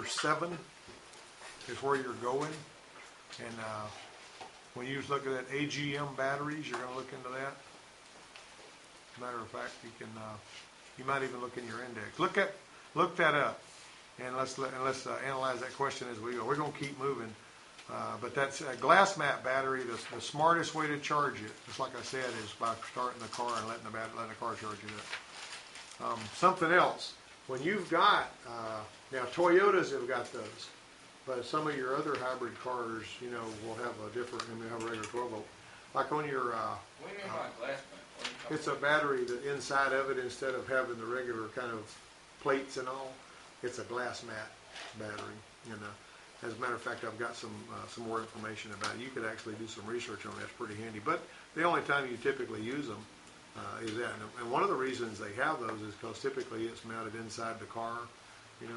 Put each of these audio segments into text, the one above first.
7 is where you're going. And when you look at that AGM batteries, you're going to look into that. Matter of fact, you might even look in your index. Look that up, and let's analyze that question as we go. We're going to keep moving, but that's a glass mat battery. The smartest way to charge it, just like I said, is by starting the car and letting the car charge it up. Something else, when you've got now Toyotas have got those, but some of your other hybrid cars, will have a different. They have a regular 12 volt. Like on your, What do you mean by glass mat? it's a battery that inside of it, instead of having the regular kind of plates and all, it's a glass mat battery. And as a matter of fact, I've got some more information about it. You could actually do some research on that. It's pretty handy. But the only time you typically use them is that. And one of the reasons they have those is because typically it's mounted inside the car, and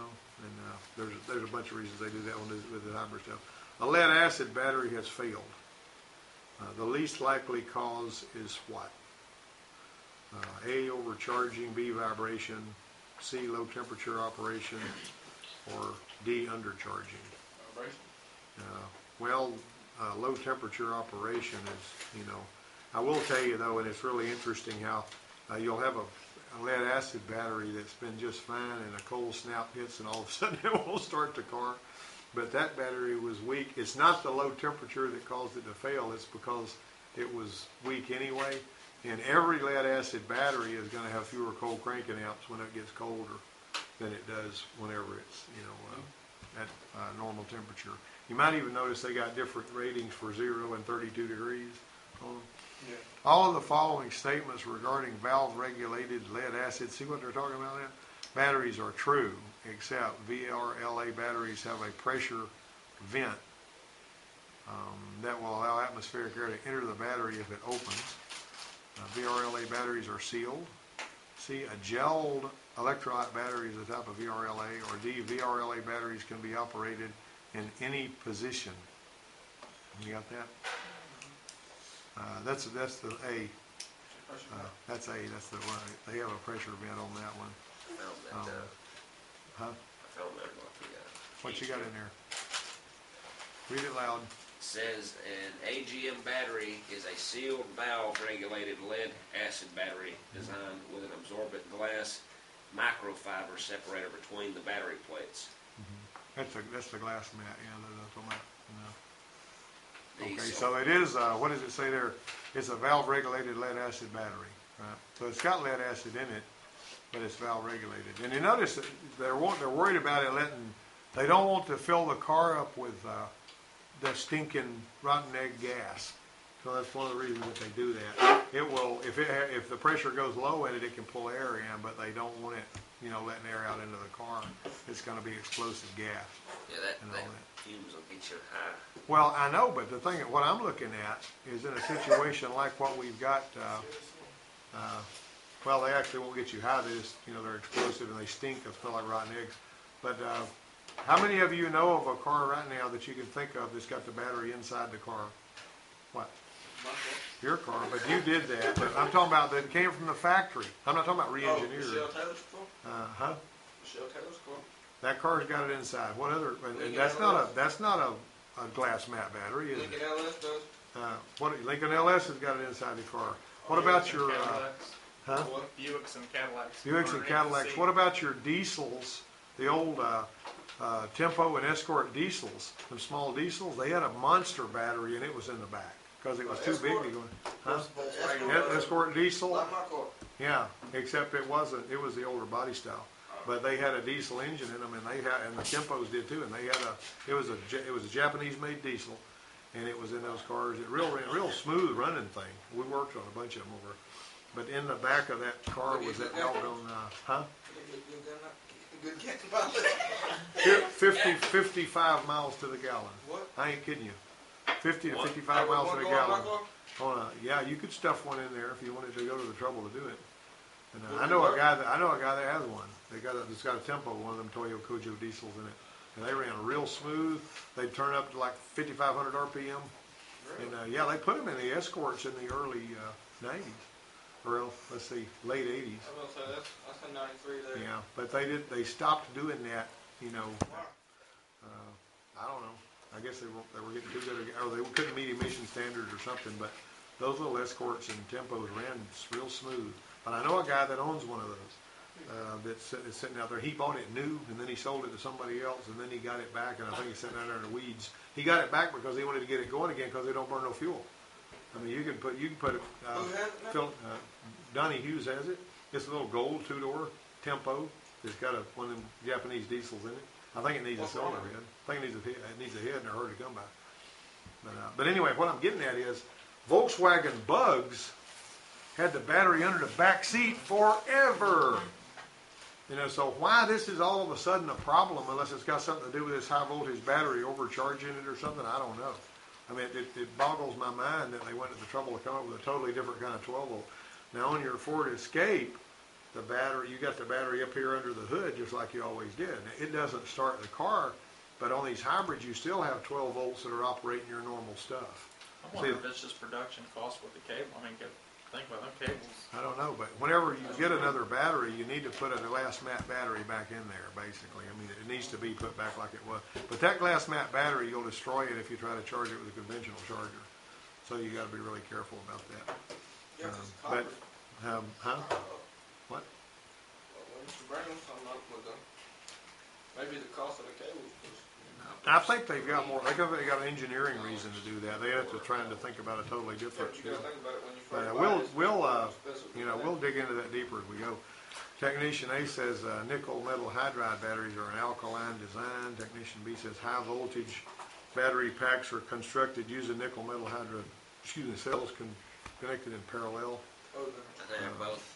there's a bunch of reasons they do that one with the hybrid stuff. A lead acid battery has failed. The least likely cause is what? A, overcharging, B, vibration, C, low temperature operation, or D, undercharging. Vibration? Low temperature operation is, I will tell you though, and it's really interesting how you'll have a lead acid battery that's been just fine, and a cold snap hits and all of a sudden it won't start the car. But that battery was weak. It's not the low temperature that caused it to fail, it's because it was weak anyway. And every lead acid battery is going to have fewer cold cranking amps when it gets colder than it does whenever it's, at normal temperature. You might even notice they got different ratings for 0 and 32 degrees on them. Yeah. All of the following statements regarding valve-regulated lead acid, see what they're talking about there? Batteries are true, except VRLA batteries have a pressure vent that will allow atmospheric air to enter the battery if it opens. VRLA batteries are sealed. C, a gelled electrolyte battery is a type of VRLA. Or D, VRLA batteries can be operated in any position. You got that? That's the A. That's A. That's the one. They have a pressure vent on that one. I found that. Huh? I found that one. What you got in there? Read it loud. Says an AGM battery is a sealed valve-regulated lead acid battery designed with an absorbent glass microfiber separator between the battery plates. That's the glass mat. Yeah, that's what I'm These Okay, so it is. What does it say there? It's a valve-regulated lead acid battery, right? So it's got lead acid in it, but it's valve-regulated. And you notice that they're worried about it letting. They don't want to fill the car up with the stinking rotten egg gas. So that's one of the reasons that they do that. It will, if the pressure goes low in it, it can pull air in, but they don't want it, letting air out into the car. It's going to be explosive gas. Yeah, that fumes will get you high. Well, I know, but the thing, what I'm looking at is in a situation like what we've got. Well, they actually won't get you high. They just, they're explosive and they stink. They smell like rotten eggs. But how many of you know of a car right now that you can think of that's got the battery inside the car? What? Your car, but you did that. But I'm talking about that came from the factory. I'm not talking about re-engineered. Michelle Taylor's car? Huh? Michelle Taylor's car? That car's got it inside. What other? And that's not a glass mat battery, is Lincoln it? LS does. Lincoln LS has got it inside the car. What about your? Huh? Buicks and Cadillacs. Buicks and Cadillacs. What about your diesels? The old Tempo and Escort diesels, them small diesels. They had a monster battery and it was in the back because it was too big to go in. Huh? Escort diesel. Like my car. Yeah, except it wasn't. It was the older body style, but they had a diesel engine in them, and the Tempos did too. And they had it was a Japanese-made diesel, and it was in those cars. It real smooth running thing. We worked on a bunch of them over. But in the back of that car was that doggone, huh? Good gas 55 miles to the gallon. What? I ain't kidding you. 50 to 55 miles to the gallon. Yeah, you could stuff one in there if you wanted to go to the trouble to do it. And I know a guy that has one. It's got a Tempo, one of them Toyo Kojo diesels in it, and they ran real smooth. They'd turn up to like 5,500 RPM. Really? And they put them in the Escorts in the early 90s. Or let's see, late 80s. I was gonna say that's a 93 there. Yeah, but they stopped doing that, I don't know. I guess they were getting too good, or they couldn't meet emission standards or something. But those little Escorts and Tempos ran real smooth. But I know a guy that owns one of those. That's sitting out there. He bought it new, and then he sold it to somebody else, and then he got it back, and I think he's sitting out there in the weeds. He got it back because he wanted to get it going again because they don't burn no fuel. I mean, you can put it. Who has it now? Donnie Hughes has it. It's a little gold 2-door Tempo. It's got one of them Japanese diesels in it. I think it needs a cylinder head. I think it needs a head, and they're hard to come by. But anyway, what I'm getting at is Volkswagen Bugs had the battery under the back seat forever. You know, so why this is all of a sudden a problem, unless it's got something to do with this high voltage battery overcharging it or something, I don't know. I mean, it boggles my mind that they went to the trouble to come up with a totally different kind of 12 volt. Now on your Ford Escape, the battery, you got the battery up here under the hood just like you always did. Now, it doesn't start the car, but on these hybrids you still have 12 volts that are operating your normal stuff. I wonder if it's just production cost with the cable. I mean, think about them cables. I don't know, but whenever you get another battery, you need to put a glass mat battery back in there, basically. I mean, it needs to be put back like it was. But that glass mat battery, you'll destroy it if you try to charge it with a conventional charger. So you got to be really careful about that. Yeah, 'cause copper. Huh? What? Well, Mr. Brown, I'm not with them. Maybe the cost of the cable was. I think they've got more. They got an engineering reason to do that. They have to try to think about a totally Yeah, different. but you gotta think about it when you But first buy it. we'll dig into that deeper as we go. Technician A says nickel metal hydride batteries are an alkaline design. Technician B says high voltage battery packs are constructed using nickel metal cells connected in parallel. Oh, They have both.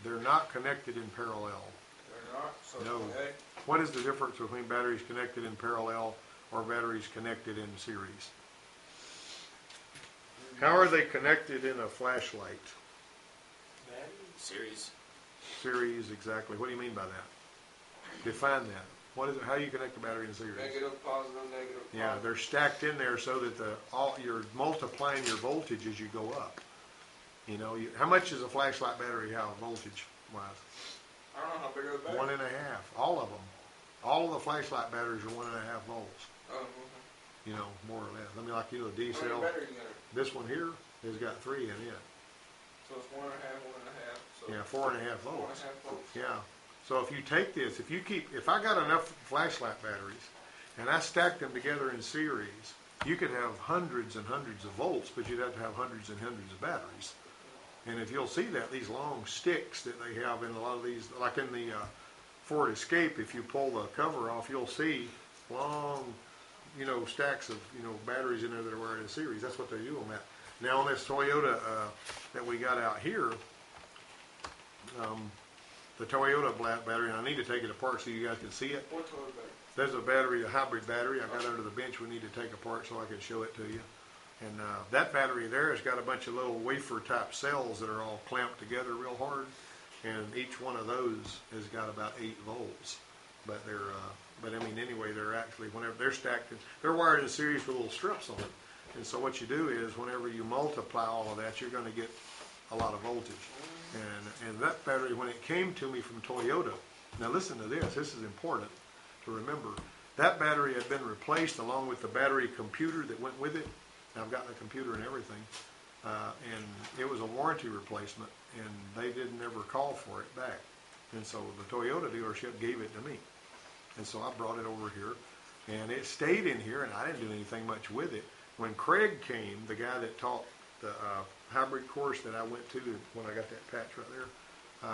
They're not connected in parallel. they're not, so, No. okay. What is the difference between batteries connected in parallel or batteries connected in series? How are they connected in a flashlight? Series. Series, exactly. What do you mean by that? Define that. What is it? How do you connect the battery in series? Negative, positive, negative, Yeah, positive. they're stacked in there so that you're multiplying your voltage as you go up. You know, how much is a flashlight battery have voltage wise? I don't know how big of a battery. 1.5. All of them. All of the flashlight batteries are 1.5 volts. Oh, okay. You know, more or less. I mean, like, you know, the D How many cell. batteries you got? This one here has got 3 in it. So it's 1.5, so. Yeah, 4.5 volts. 4.5 volts. Yeah. So if you take this, if I got enough flashlight batteries and I stacked them together in series, you could have hundreds and hundreds of volts, but you'd have to have hundreds and hundreds of batteries. And if you'll see that, these long sticks that they have in a lot of these, like in the Ford Escape, if you pull the cover off, you'll see long, you know, stacks of, you know, batteries in there that are wired in series. That's what they do on that. Now on this Toyota that we got out here, the Toyota black battery, and I need to take it apart so you guys can see it. What total battery? There's a battery, a hybrid battery I got under the bench we need to take apart so I can show it to you. And that battery there has got a bunch of little wafer type cells that are all clamped together real hard. And each one of those has got about 8 volts. But but I mean, anyway, they're actually, whenever they're stacked, they're wired in series with little strips on it. And so what you do is whenever you multiply all of that, you're going to get a lot of voltage. And that battery, when it came to me from Toyota, now listen to this, this is important to remember. That battery had been replaced along with the battery computer that went with it. Now, I've got the computer and everything. And it was a warranty replacement, and they didn't ever call for it back. And so the Toyota dealership gave it to me. And so I brought it over here, and it stayed in here, and I didn't do anything much with it. When Craig came, the guy that taught the hybrid course that I went to when I got that patch right there,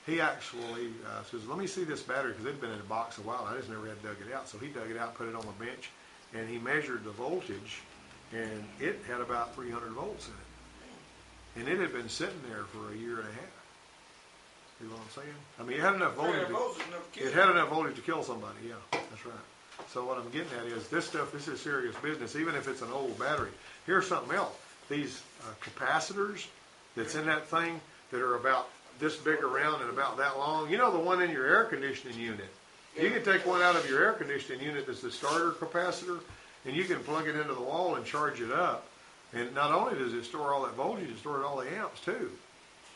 he actually says, let me see this battery, because it had been in a box a while. I just never had dug it out. So he dug it out, put it on the bench, and he measured the voltage, and it had about 300 volts in it. And it had been sitting there for a year and a half. You know what I'm saying? I mean, it had enough voltage. It had enough voltage to kill somebody, yeah, that's right. So what I'm getting at is this stuff, this is serious business, even if it's an old battery. Here's something else. These capacitors that's in that thing that are about this big around and about that long, you know, the one in your air conditioning unit. You can take one out of your air conditioning unit that's the starter capacitor, and you can plug it into the wall and charge it up. And not only does it store all that voltage, it stores all the amps too.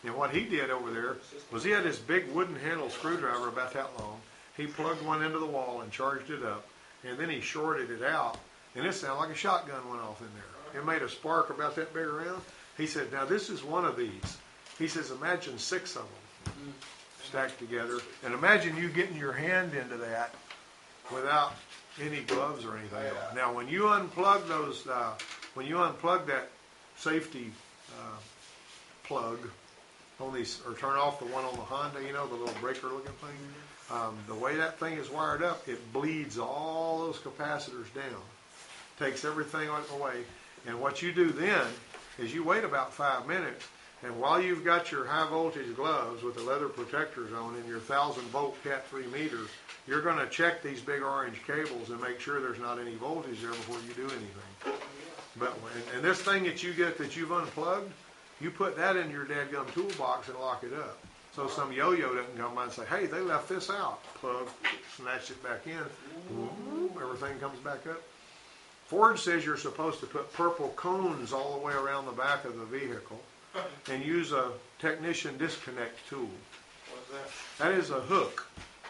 And what he did over there was he had this big wooden handle screwdriver about that long. He plugged one into the wall and charged it up. and then he shorted it out, and it sounded like a shotgun went off in there. It made a spark about that big around. He said, now this is one of these. He says, imagine 6 of them stacked together, and imagine you getting your hand into that without any gloves or anything else. Now, when you unplug those, when you unplug that safety plug on these, or turn off the one on the Honda, you know, the little breaker-looking thing, the way that thing is wired up, it bleeds all those capacitors down, takes everything away, and what you do then is you wait about 5 minutes, and while you've got your high voltage gloves with the leather protectors on and your 1,000-volt Cat 3 meters, you're going to check these big orange cables and make sure there's not any voltage there before you do anything. But and this thing that you get that you've unplugged, you put that in your dadgum toolbox and lock it up. So some yo-yo doesn't come by and say, hey, they left this out. Plug, snatch it back in, everything comes back up. Ford says you're supposed to put purple cones all the way around the back of the vehicle and use a technician disconnect tool. What's that? That is a hook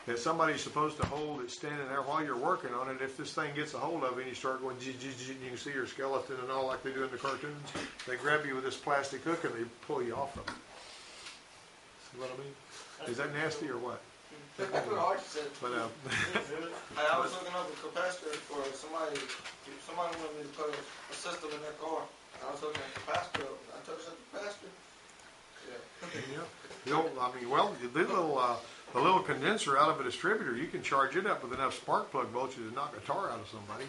that somebody's supposed to hold that's standing there while you're working on it. If this thing gets a hold of it and you start going, you can see your skeleton and all like they do in the cartoons. They grab you with this plastic hook and they pull you off of it. See what I mean? Is that nasty or what? That's what Archie said. But I was looking up a capacitor for somebody wanted me to put a system in their car. I was looking at the capacitor. I touched the capacitor. Yeah. The little condenser out of a distributor, you can charge it up with enough spark plug voltage to knock a tar out of somebody.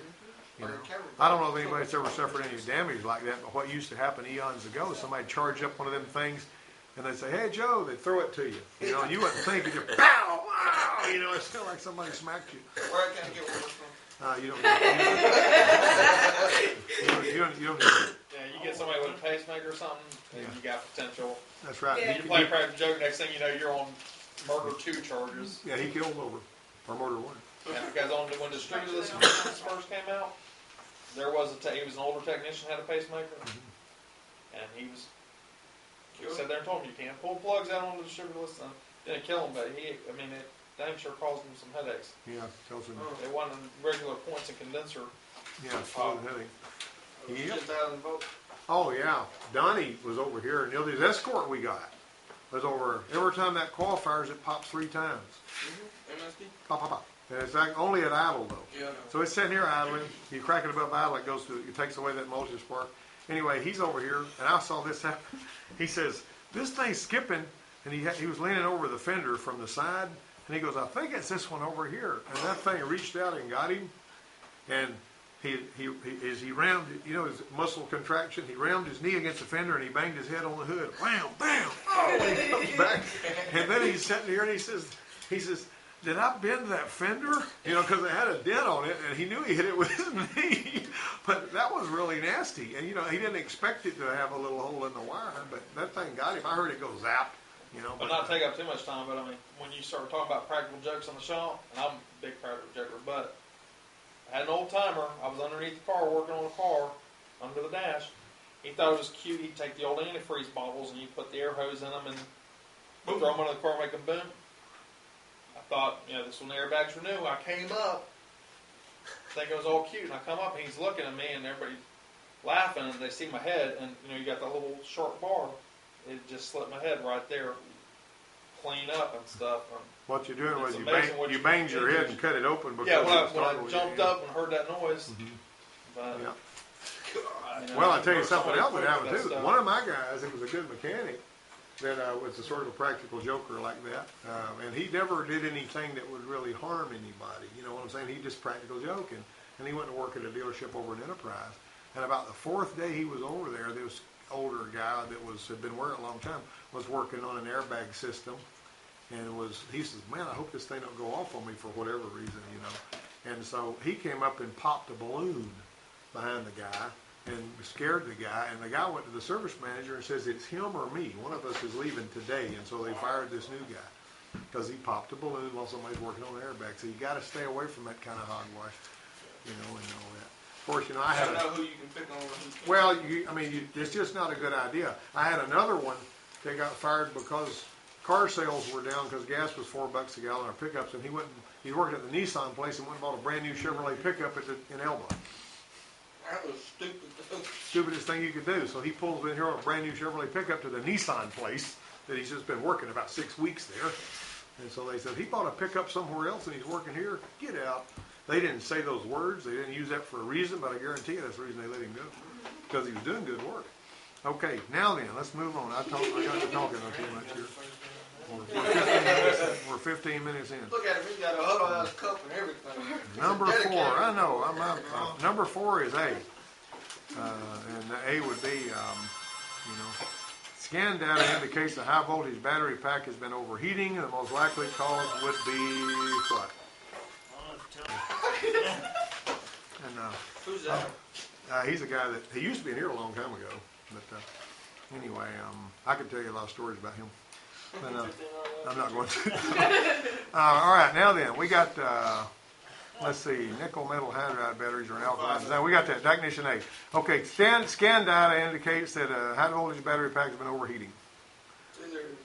You know, I don't know if anybody's ever suffered any damage like that, but what used to happen eons ago is somebody charge up one of them things, and they'd say, "Hey Joe," they'd throw it to you. You know, and you wouldn't think, you just pow, wow, you know, it's still like somebody smacked you. Where can I get one from? You don't. Yeah, you get somebody with a pacemaker or something, and you got potential. That's right. Yeah. You play a practical joke, next thing you know, you're on murder 2 charges. Yeah, he killed over, or murder 1. And because when the distributor first came out, there was he was an older technician, had a pacemaker, and he sat there and told him, you can't pull plugs out on the distributor list. Didn't kill him, but it dang sure caused him some headaches. Yeah, tells him. It wasn't regular points and condenser. Yeah, it's causing headache. Yep. 10,000 volts. Oh yeah, Donnie was over here, and this escort we got was over. Every time that coil fires, it pops 3 times. MSP? Pop, pop, pop. And it's like only at idle though. Yeah, I know. So it's sitting here idling. You crack it above idle, it goes to. It takes away that voltage spark. Anyway, he's over here, and I saw this happen. He says this thing's skipping, and he was leaning over the fender from the side, and he goes, I think it's this one over here. And that thing reached out and got him, and he rammed, you know, his muscle contraction. He rammed his knee against the fender and he banged his head on the hood. Wham, bam! Oh, and he comes back, and then he's sitting here and he says, did I bend that fender? You know, because it had a dent on it, and he knew he hit it with his knee. But that was really nasty, and you know, he didn't expect it to have a little hole in the wire, but that thing got him. I heard it go zap. You know, But not take up too much time, but I mean, when you start talking about practical jokes on the shop, and I'm a big practical joker, but I had an old timer. I was underneath the car working on a car under the dash. He thought it was cute. He'd take the old antifreeze bottles and you put the air hose in them and throw them under the car and make them boom. I thought, you know, this when the airbags were new. I came up, think it was all cute, and I come up and he's looking at me and everybody's laughing and they see my head and you know, you got that little sharp bar. It just slipped my head right there, clean up and stuff. what you're doing was It's you amazing what you you banged can your do. head and cut it open because Yeah, it when started I with jumped your head. up and heard that noise. But, Yeah. you know, Well, I tell you something somebody else that put happened that too. stuff. One of my guys, it was a good mechanic, that was a sort of a practical joker like that, and he never did anything that would really harm anybody. You know what I'm saying? He just practical joking, and he went to work at a dealership over in Enterprise. And about the 4th day he was over there, this older guy that had been working a long time was working on an airbag system, and he says, "Man, I hope this thing don't go off on me for whatever reason, you know." And so he came up and popped a balloon behind the guy and scared the guy, and the guy went to the service manager and says, it's him or me. One of us is leaving today, and so they fired this new guy because he popped a balloon while somebody's working on an airbag. So you got to stay away from that kind of hogwash, you know, and all that. Of course, you know, I I had don't know who you can pick on. well, it's just not a good idea. I had another one that got fired because car sales were down because gas was $4 a gallon, or pickups, and he went and he's working at the Nissan place and went and bought a brand new Chevrolet pickup in Elba. That was stupid. Stupidest thing you could do. So he pulls in here on a brand new Chevrolet pickup to the Nissan place that he's just been working about 6 weeks there. And so they said, he bought a pickup somewhere else and he's working here. Get out. They didn't say those words. They didn't use that for a reason, but I guarantee you that's the reason they let him go. Because he was doing good work. Okay, now then, let's move on. I got to talking too much here. We're 15 minutes in. Look at him, he's got a huddle out of cup and everything. Number 4, I know. Number 4 is A. And A would be, scan data indicates the high voltage battery pack has been overheating. The most likely cause would be what? And Who's that? he's a guy that he used to be in here a long time ago. But anyway, I could tell you a lot of stories about him. But I'm not going to. All right, now then, we got, let's see, nickel metal hydride batteries are an alkaline. Now we got that, technician A. Okay, scan data indicates that a high voltage battery pack has been overheating.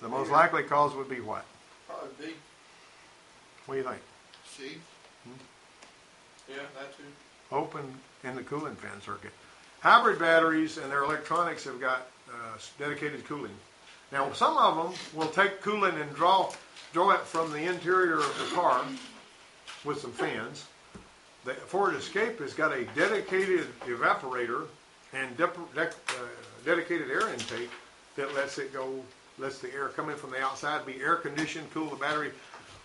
The most likely cause would be what? Probably B. What do you think? C. Yeah, that too. Open in the cooling fan circuit. Hybrid batteries and their electronics have got dedicated cooling. Now, some of them will take cooling and draw it from the interior of the car with some fans. The Ford Escape has got a dedicated evaporator and dedicated air intake that lets the air come in from the outside, be air conditioned, cool the battery.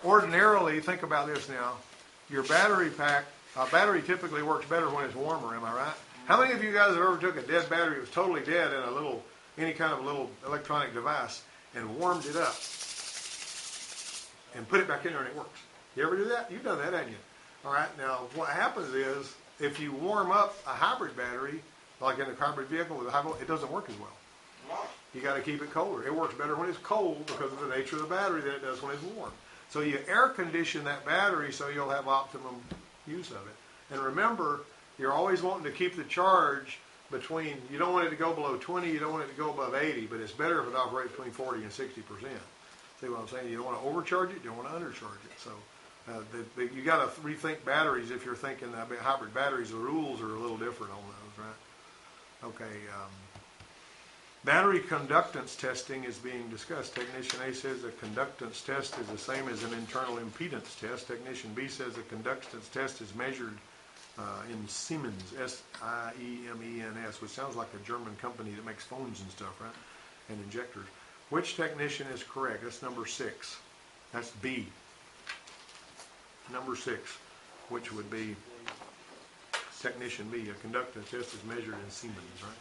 Ordinarily, think about this now, your battery pack, a battery typically works better when it's warmer, am I right? How many of you guys have ever took a dead battery that was totally dead in any kind of little electronic device and warmed it up and put it back in there and it works? You ever do that? You've done that, haven't you? All right, now what happens is if you warm up a hybrid battery, like in a hybrid vehicle with a high voltage, it doesn't work as well. You got to keep it colder. It works better when it's cold because of the nature of the battery than it does when it's warm. So you air condition that battery so you'll have optimum use of it. And remember, you're always wanting to keep the charge between, you don't want it to go below 20, you don't want it to go above 80, but it's better if it operates between 40 and 60%. See what I'm saying? You don't want to overcharge it, you don't want to undercharge it. So you got to rethink batteries if you're thinking hybrid batteries. The rules are a little different on those, right? Okay. Battery conductance testing is being discussed. Technician A says a conductance test is the same as an internal impedance test. Technician B says a conductance test is measured in Siemens, S-I-E-M-E-N-S, which sounds like a German company that makes phones and stuff, right? And injectors. Which technician is correct? That's number 6. That's B. Number 6, which would be technician B. A conductance test is measured in Siemens, right?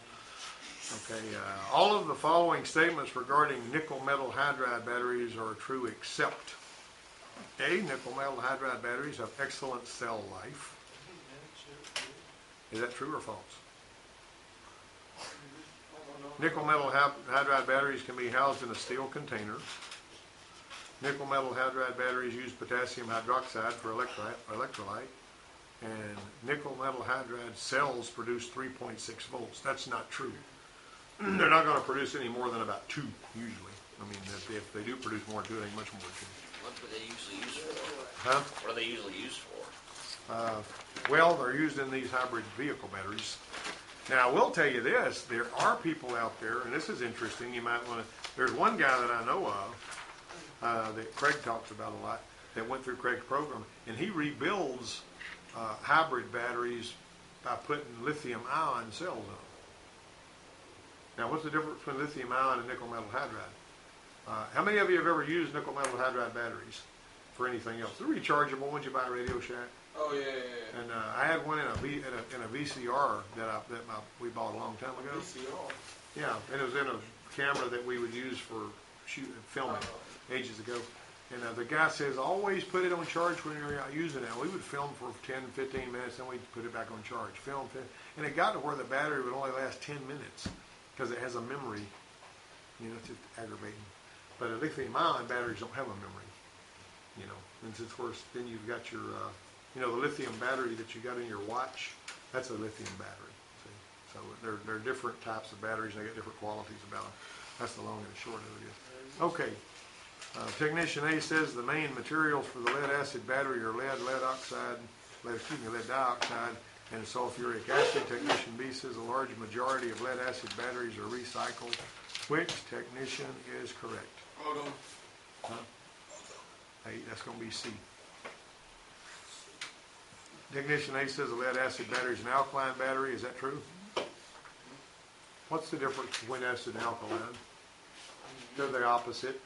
Okay, all of the following statements regarding nickel metal hydride batteries are true except A, nickel metal hydride batteries have excellent cell life. Is that true or false? Nickel metal hydride batteries can be housed in a steel container. Nickel metal hydride batteries use potassium hydroxide for electrolyte. And nickel metal hydride cells produce 3.6 volts. That's not true. They're not going to produce any more than about 2 usually. I mean, if they do produce more, it ain't much more than 2. What do they usually use for? Huh? What are they usually used for? Well, they're used in these hybrid vehicle batteries. Now, I will tell you this. There are people out there, and this is interesting. You might want to... There's one guy that I know of that Craig talks about a lot that went through Craig's program, and he rebuilds hybrid batteries by putting lithium-ion cells on them. Now, what's the difference between lithium-ion and nickel metal hydride? How many of you have ever used nickel metal hydride batteries for anything else? The rechargeable ones you buy at Radio Shack. Oh yeah. And I had one in a VCR that we bought a long time ago. VCR. Yeah, and it was in a camera that we would use for filming ages ago. And the guy says, always put it on charge when you're out using it. We would film for 10, 15 minutes, then we'd put it back on charge. And it got to where the battery would only last 10 minutes because it has a memory. You know, it's just aggravating. But lithium-ion batteries don't have a memory. You know, and since then you've got your, the lithium battery that you got in your watch, that's a lithium battery. See? So they're different types of batteries, and they got different qualities about them. That's the long and the short of it is. Okay. Technician A says the main materials for the lead acid battery are lead dioxide, and sulfuric acid. Technician B says a large majority of lead acid batteries are recycled. Which technician is correct? Hold on. Huh? Hey, that's going to be C. Technician A says a lead acid battery is an alkaline battery. Is that true? What's the difference between acid and alkaline? They're the opposite.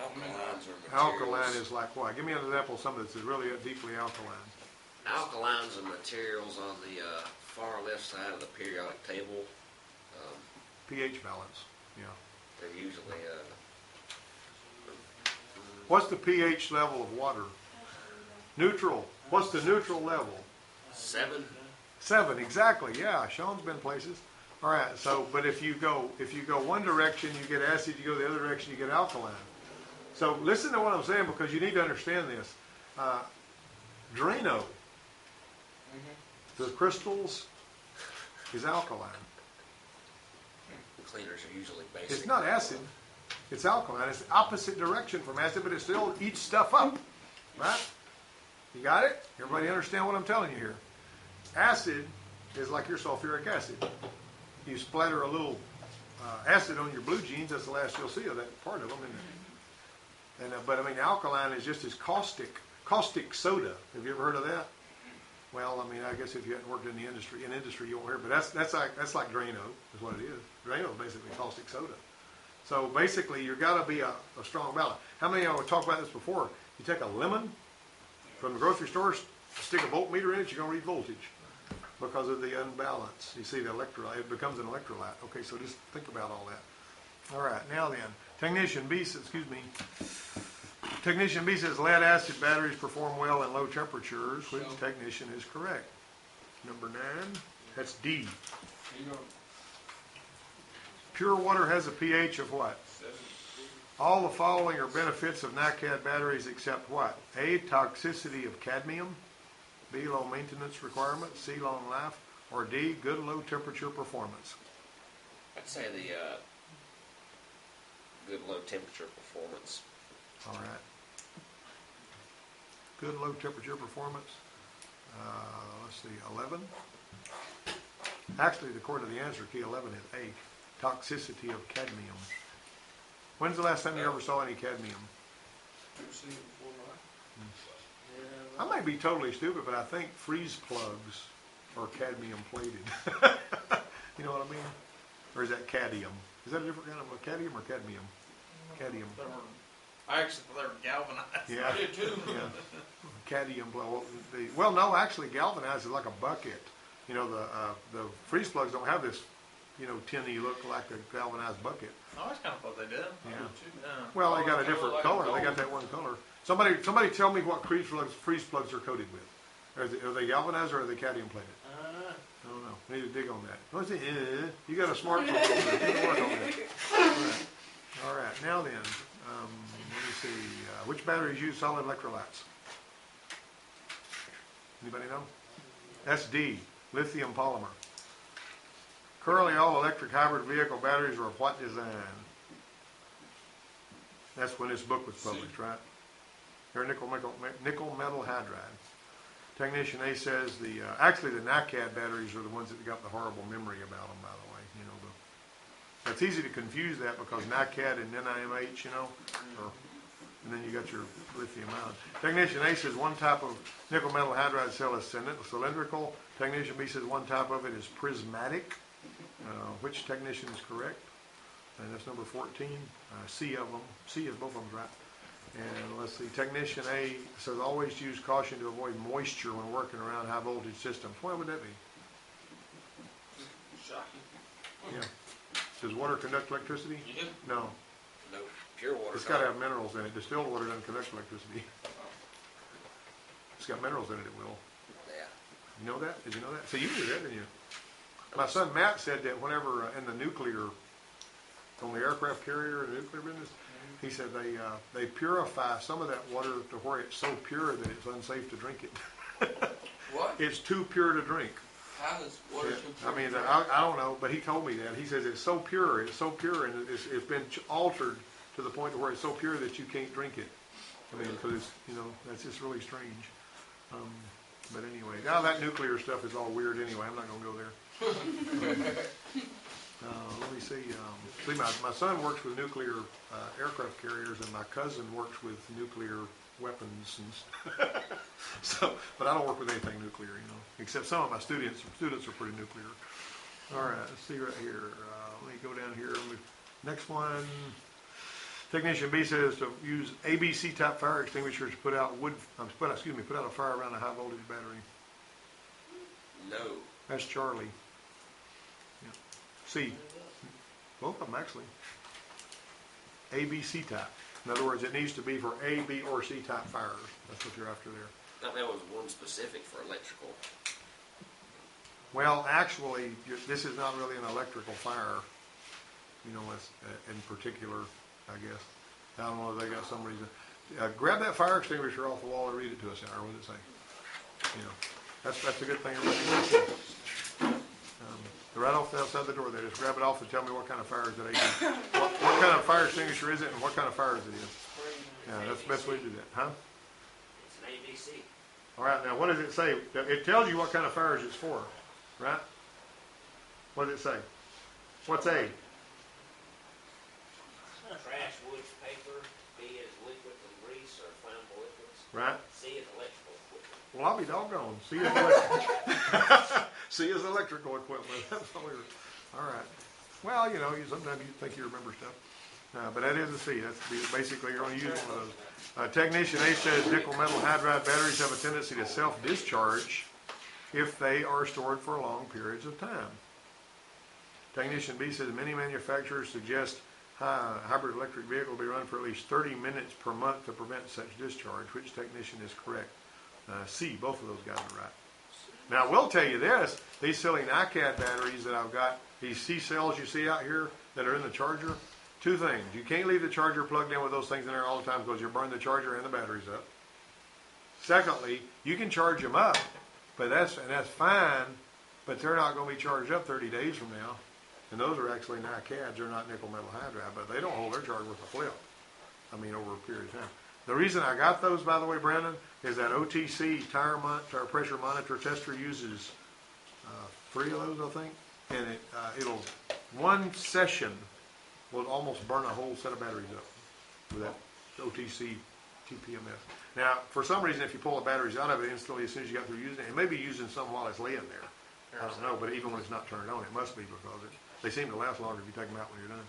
Alkalines are materials. Alkaline is like what? Give me an example of something that's really deeply alkaline. Alkalines are materials on the far left side of the periodic table. pH balance. Yeah. They're usually What's the pH level of water? Neutral. What's the neutral level? 7. 7, exactly. Yeah, Sean's been places. All right. So, but if you go one direction, you get acid. You go the other direction, you get alkaline. So listen to what I'm saying because you need to understand this. Drano, the crystals, is alkaline. Cleaners are usually basic. It's not acid. It's alkaline. It's the opposite direction from acid, but it still eats stuff up. Right? You got it? Everybody understand what I'm telling you here? Acid is like your sulfuric acid. You splatter a little acid on your blue jeans, that's the last you'll see of that part of them, isn't it? And, but I mean, alkaline is just as caustic soda. Have you ever heard of that? Well, I mean, I guess if you hadn't worked in the industry, you won't hear. But that's like Drano, is what it is. Drano is basically caustic soda. So basically, you've got to be a strong balance. How many of you talked about this before? You take a lemon from the grocery store, stick a voltmeter in it, you're going to read voltage because of the unbalance. You see the electrolyte, it becomes an electrolyte. Okay, so just think about all that. All right, now then, Technician B says lead acid batteries perform well in low temperatures. Which technician is correct? Number 9, that's D. Pure water has a pH of what? 7. All the following are benefits of NiCad batteries except what? A, toxicity of cadmium. B, low maintenance requirements. C, long life. Or D, good low temperature performance. I'd say the good low temperature performance. All right. Good low temperature performance. Let's see, 11. Actually, according to the answer, key 11 is A, toxicity of cadmium. When's the last time you ever saw any cadmium? Never seen it before, right? I might be totally stupid, but I think freeze plugs are cadmium plated. You know what I mean? Or is that cadmium? Is that a different kind of a cadmium or cadmium? Cadmium. I actually thought they were galvanized. Yeah. I did too. Yeah. Cadmium blow. Well, no, actually, galvanized is like a bucket. You know, the freeze plugs don't have this, tinny look like a galvanized bucket. I always kind of thought they did. Yeah. Yeah. Well, they got a Color different like color. gold. They got that one color. Somebody tell me what freeze plugs are coated with. Are they galvanized or are they cadmium plated? I don't know. We need to dig on that. What's it? You got a smartphone. You can work on that. All right. Now then, let me see. Which batteries use solid electrolytes? Anybody know? That's D, lithium polymer. Currently, all electric hybrid vehicle batteries are of what design? That's when this book was published, right? They're nickel metal hydride. Technician A says actually the NiCad batteries are the ones that got the horrible memory about them, by the way. It's easy to confuse that because NiCad and NiMH, and then you got your lithium ion. Technician A says one type of nickel metal hydride cell is cylindrical. Technician B says one type of it is prismatic. Which technician is correct? And that's number 14. C of them. C is both of them, right? And let's see. Technician A says always use caution to avoid moisture when working around high voltage systems. Why would that be? Shocking. Yeah. Does water conduct electricity? Yeah. No. No, pure water. It's got to have minerals in it. Distilled water doesn't conduct electricity. It's got minerals in it, it will. Yeah. You know that? Did you know that? So you knew that, didn't you? My son Matt said that whenever in the nuclear, on the aircraft carrier, the nuclear business, he said they purify some of that water to where it's so pure that it's unsafe to drink it. What? It's too pure to drink. How is water too pure? I mean, I don't know, but he told me that. He says it's so pure, and it's been altered to the point where it's so pure that you can't drink it. I mean, because it's, that's just really strange. But anyway, now that nuclear stuff is all weird anyway. I'm not going to go there. Let me see. My son works with nuclear aircraft carriers, and my cousin works with nuclear weapons. And so, but I don't work with anything nuclear, except some of my students. Students are pretty nuclear. All right, let's see right here. Let me go down here. Next one. Technician B says to use ABC type fire extinguishers to put out a fire around a high voltage battery. No. That's Charlie. Yeah. C. Both of them actually. ABC type. In other words, it needs to be for A, B, or C type fires. That's what you're after there. I thought that was one specific for electrical. Well, actually, this is not really an electrical fire. In particular, I guess. I don't know if they got some reason. Grab that fire extinguisher off the wall and read it to us, Howard. What does it say? That's a good thing. Right off the outside the door there. Just grab it off and tell me what kind of fire is it. What kind of fire extinguisher is it and what kind of fire it is. Yeah, that's the best way to do that. Huh? It's an ABC. All right, now what does it say? It tells you what kind of fires it's for, right? What does it say? What's A? Trash, wood, paper. B is liquid and grease or flammable liquids. Right. C is electrical equipment. Well, I'll be doggone. C is electrical. C is electrical equipment. That's all right. Well, sometimes you think you remember stuff. But that is a C. That's basically you're going to use one of those. Technician A says nickel metal hydride batteries have a tendency to self-discharge if they are stored for long periods of time. Technician B says many manufacturers suggest hybrid electric vehicle be run for at least 30 minutes per month to prevent such discharge. Which technician is correct? C. Both of those guys are right. Now, I will tell you this. These silly NiCad batteries that I've got, these C cells you see out here that are in the charger, two things. You can't leave the charger plugged in with those things in there all the time because you'll burn the charger and the batteries up. Secondly, you can charge them up, but that's fine, but they're not going to be charged up 30 days from now. And those are actually NiCads. They're not nickel metal hydride, but they don't hold their charge worth a flip. Over a period of time. The reason I got those, by the way, Brandon, is that OTC tire pressure monitor tester uses 3 of those, I think, and one session will almost burn a whole set of batteries up with that OTC TPMS. Now, for some reason, if you pull the batteries out of it instantly as soon as you got through using it, it may be using some while it's laying there. I don't know, but even when it's not turned on, it must be because they seem to last longer if you take them out when you're done.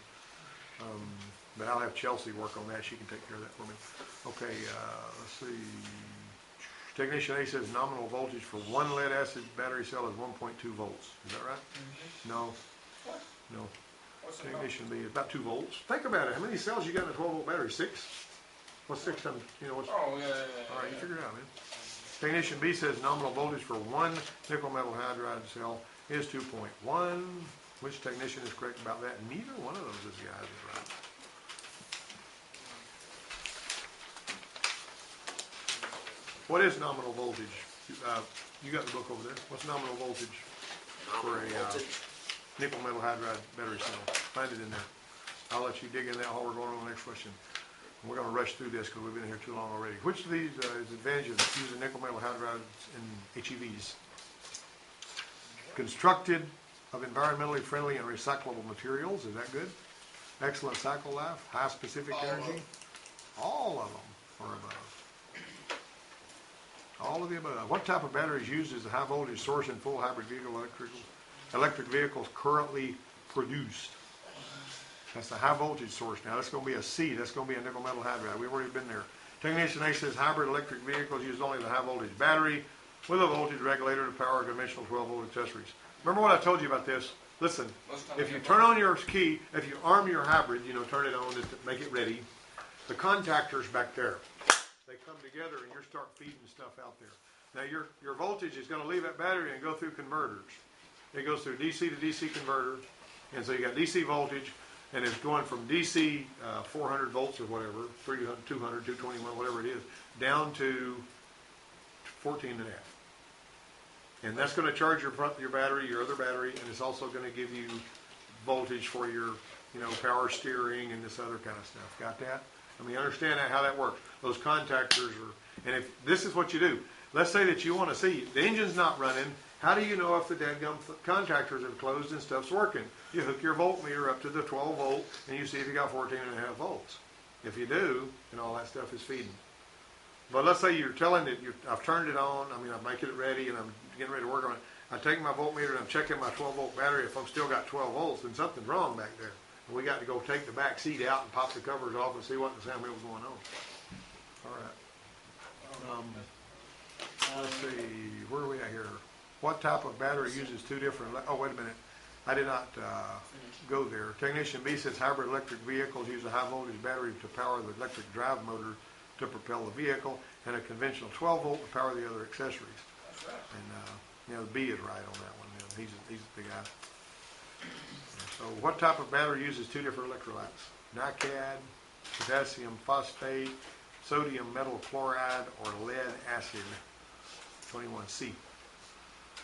But I'll have Chelsea work on that. She can take care of that for me. Okay, let's see. Technician A says nominal voltage for one lead acid battery cell is 1.2 volts. Is that right? Mm-hmm. No. What? No. What's Technician B is about 2 volts. Think about it. How many cells you got in a 12-volt battery? 6? What's 6 times? What's... Oh, yeah. All right, you figure it out, man. Technician B says nominal voltage for one nickel metal hydride cell is 2.1. Which technician is correct about that? Neither one of those guys is right. What is nominal voltage? You got the book over there. What's nominal voltage for a nickel metal hydride battery cell? Find it in there. I'll let you dig in that while we're going on to the next question. And we're going to rush through this because we've been here too long already. Which of these is advantages of using nickel metal hydrides in HEVs? Constructed of environmentally friendly and recyclable materials. Is that good? Excellent cycle life. High specific energy. All of them are above. All of the above. What type of battery is used as a high voltage source in full hybrid vehicle electric vehicles currently produced? That's the high voltage source. Now that's going to be a C. That's going to be a nickel metal hydride. We've already been there. Technician A says hybrid electric vehicles use only the high voltage battery with a voltage regulator to power conventional 12 volt accessories. Remember what I told you about this? Listen, if you turn on your key, if you arm your hybrid, turn it on to make it ready, the contactors back there, they come together and you start feeding stuff out there. Now your voltage is going to leave that battery and go through converters. It goes through DC to DC converter, and so you got DC voltage, and it's going from DC 400 volts or whatever, 300, 200, 221, whatever it is, down to 14 and a half. And that's going to charge your battery, your other battery, and it's also going to give you voltage for your power steering and this other kind of stuff. Got that? I mean, understand how that works. Those contactors are, and if this is what you do, let's say that you want to see the engine's not running. How do you know if the dadgum contactors are closed and stuff's working? You hook your voltmeter up to the 12 volt and you see if you got 14.5 volts. If you do, then all that stuff is feeding. But let's say you're telling it, I've turned it on, I'm making it ready and I'm getting ready to work on it. I take my voltmeter and I'm checking my 12 volt battery. If I'm still got 12 volts, then something's wrong back there. And we got to go take the back seat out and pop the covers off and see what the sound wheel's going on. All right. Let's see, where are we at here? What type of battery uses two different, oh, wait a minute. I did not go there. Technician B says hybrid electric vehicles use a high voltage battery to power the electric drive motor to propel the vehicle, and a conventional 12 volt to power the other accessories. That's right. And B is right on that one. He's the guy. So what type of battery uses two different electrolytes? NiCad, potassium phosphate, sodium metal chloride, or lead acid, 21C.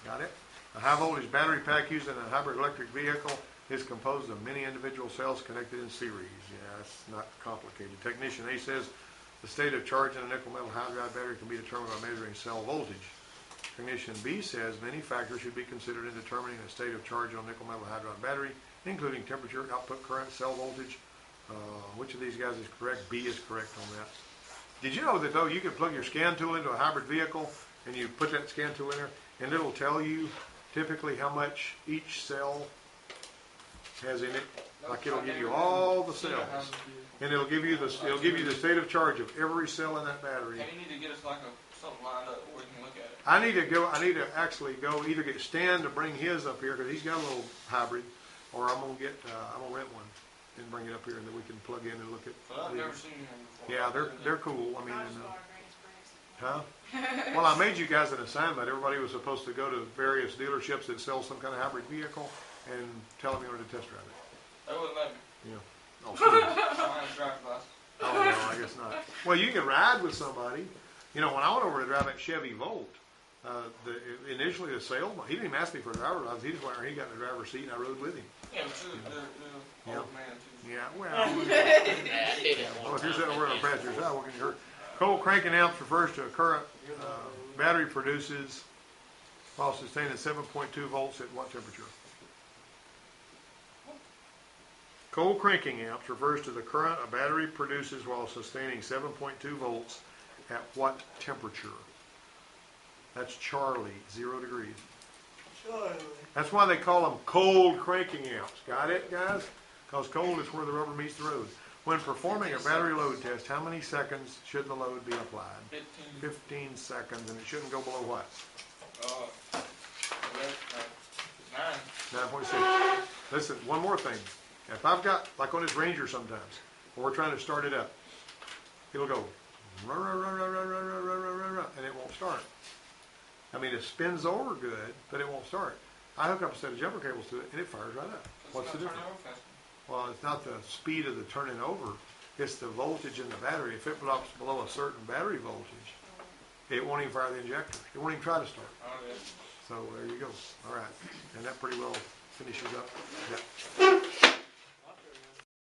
Got it? A high voltage battery pack used in a hybrid electric vehicle is composed of many individual cells connected in series. Yeah, it's not complicated. Technician A says the state of charge in a nickel metal hydride battery can be determined by measuring cell voltage. Technician B says many factors should be considered in determining the state of charge on nickel metal hydride battery, including temperature, output current, cell voltage. Which of these guys is correct? B is correct on that. Did you know that though you can plug your scan tool into a hybrid vehicle and you put that scan tool in there and it'll tell you typically how much each cell has in it? Like it'll give you all the cells, and it'll give you the state of charge of every cell in that battery. Hey, you need to get us like something lined up where we can look at it. I need to actually go either get Stan to bring his up here because he's got a little hybrid, or I'm gonna rent one and bring it up here and then we can plug in and look at. But I've never seen him before. Yeah, they're cool. I mean, huh? Well, I made you guys an assignment. Everybody was supposed to go to various dealerships that sell some kind of hybrid vehicle and tell them you wanted to test drive it. They wouldn't let me. Yeah. Oh, serious? I don't have a driver's license. Oh, no, I guess not. Well, you can ride with somebody. When I went over to drive that Chevy Volt, initially the salesman, he didn't even ask me for a driver's license. He just went there, he got in the driver's seat, and I rode with him. Yeah, but they're old man too. Yeah, well, if you're sitting over on the passenger side, what can you hurt? Cold cranking amps refers to a current battery produces while sustaining 7.2 volts at what temperature? Cold cranking amps refers to the current a battery produces while sustaining 7.2 volts at what temperature? That's Charlie, 0 degrees. Charlie. That's why they call them cold cranking amps. Got it, guys? Because cold is where the rubber meets the road. When performing a battery load test, how many seconds should the load be applied? 15 seconds, and it shouldn't go below what? 9.6. Listen, one more thing. If I've got, like on this Ranger sometimes, when we're trying to start it up, it'll go, and it won't start. I mean, it spins over good, but it won't start. I hook up a set of jumper cables to it, and it fires right up. What's the difference? Well, it's not the speed of the turning over. It's the voltage in the battery. If it drops below a certain battery voltage, it won't even fire the injector. It won't even try to start. So there you go. All right. And that pretty well finishes up that.